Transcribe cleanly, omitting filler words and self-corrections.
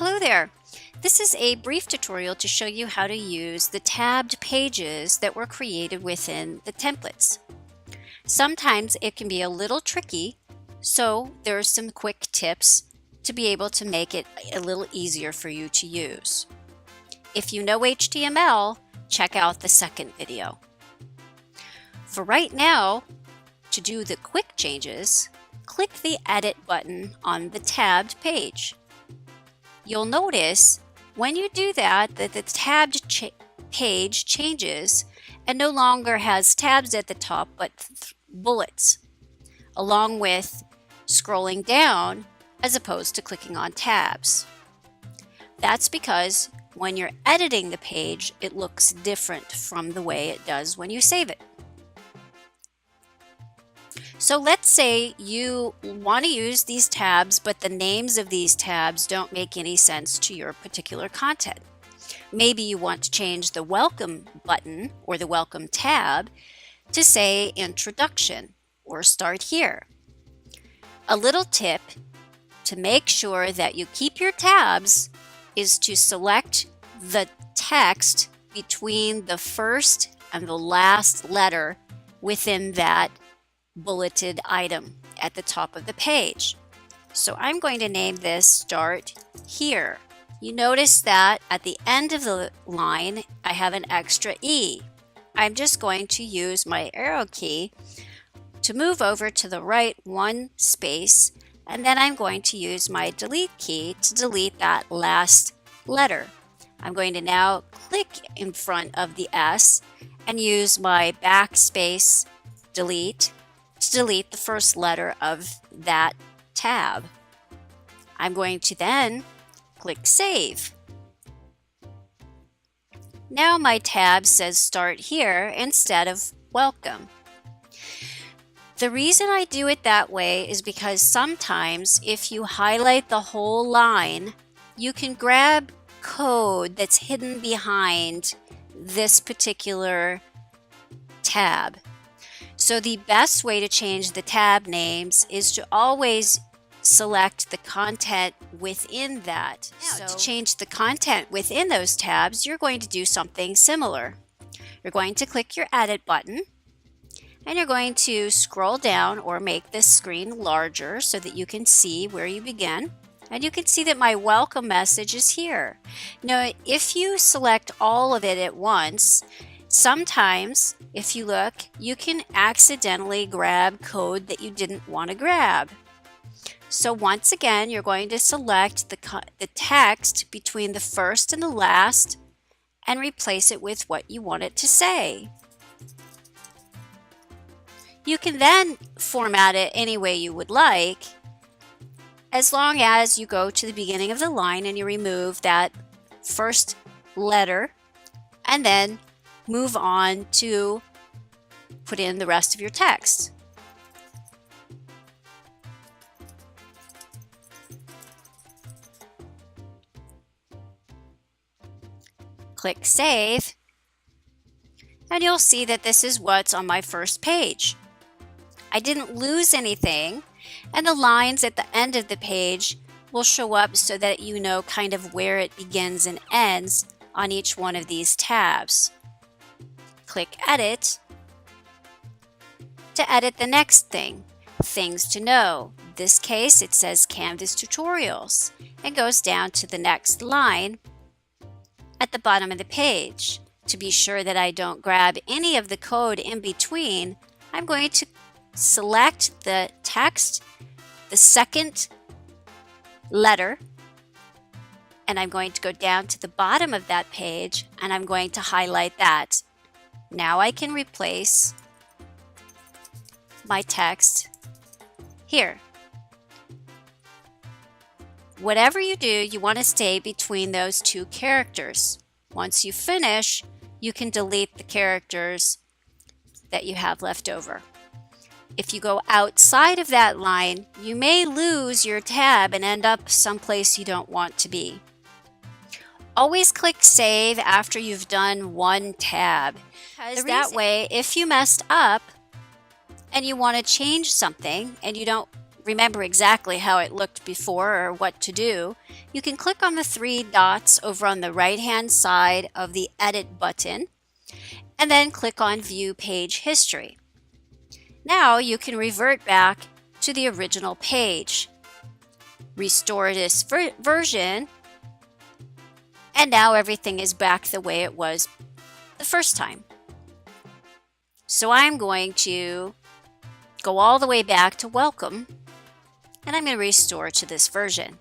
Hello there. This is a brief tutorial to show you how to use the tabbed pages that were created within the templates. Sometimes it can be a little tricky, so there are some quick tips to be able to make it a little easier for you to use. If you know HTML, check out the second video. For right now, to do the quick changes, click the Edit button on the tabbed page. You'll notice when you do that the tabbed page changes and no longer has tabs at the top but bullets, along with scrolling down as opposed to clicking on tabs. That's because when you're editing the page, it looks different from the way it does when you save it. So let's say you want to use these tabs, but the names of these tabs don't make any sense to your particular content. Maybe you want to change the welcome button or the welcome tab to say introduction or start here. A little tip to make sure that you keep your tabs is to select the text between the first and the last letter within that bulleted item at the top of the page. So I'm going to name this Start Here. You notice that at the end of the line, I have an extra E. I'm just going to use my arrow key to move over to the right one space, and then I'm going to use my delete key to delete that last letter. I'm going to now click in front of the S and use my backspace delete to delete the first letter of that tab. I'm going to then click Save. Now my tab says Start Here instead of Welcome. The reason I do it that way is because sometimes if you highlight the whole line, you can grab code that's hidden behind this particular tab. So the best way to change the tab names is to always select the content within that. So to change the content within those tabs, you're going to do something similar. You're going to click your Edit button and you're going to scroll down or make this screen larger so that you can see where you begin. And you can see that my welcome message is here. Now, if you select all of it at once, sometimes, if you look, you can accidentally grab code that you didn't want to grab. So once again, you're going to select the text between the first and the last and replace it with what you want it to say. You can then format it any way you would like, as long as you go to the beginning of the line and you remove that first letter and then move on to put in the rest of your text. Click Save, and you'll see that this is what's on my first page. I didn't lose anything, and the lines at the end of the page will show up so that you know kind of where it begins and ends on each one of these tabs. Click Edit to edit the next thing, Things to Know. In this case, it says Canvas Tutorials and goes down to the next line at the bottom of the page. To be sure that I don't grab any of the code in between, I'm going to select the text, the second letter, and I'm going to go down to the bottom of that page and I'm going to highlight that. Now I can replace my text here. Whatever you do, you want to stay between those two characters. Once you finish, you can delete the characters that you have left over. If you go outside of that line, you may lose your tab and end up someplace you don't want to be. Always click Save after you've done one tab. Because that way, if you messed up and you want to change something and you don't remember exactly how it looked before or what to do, you can click on the three dots over on the right-hand side of the Edit button and then click on View Page History. Now you can revert back to the original page, restore this version, and now everything is back the way it was the first time. So I'm going to go all the way back to welcome, and I'm going to restore to this version.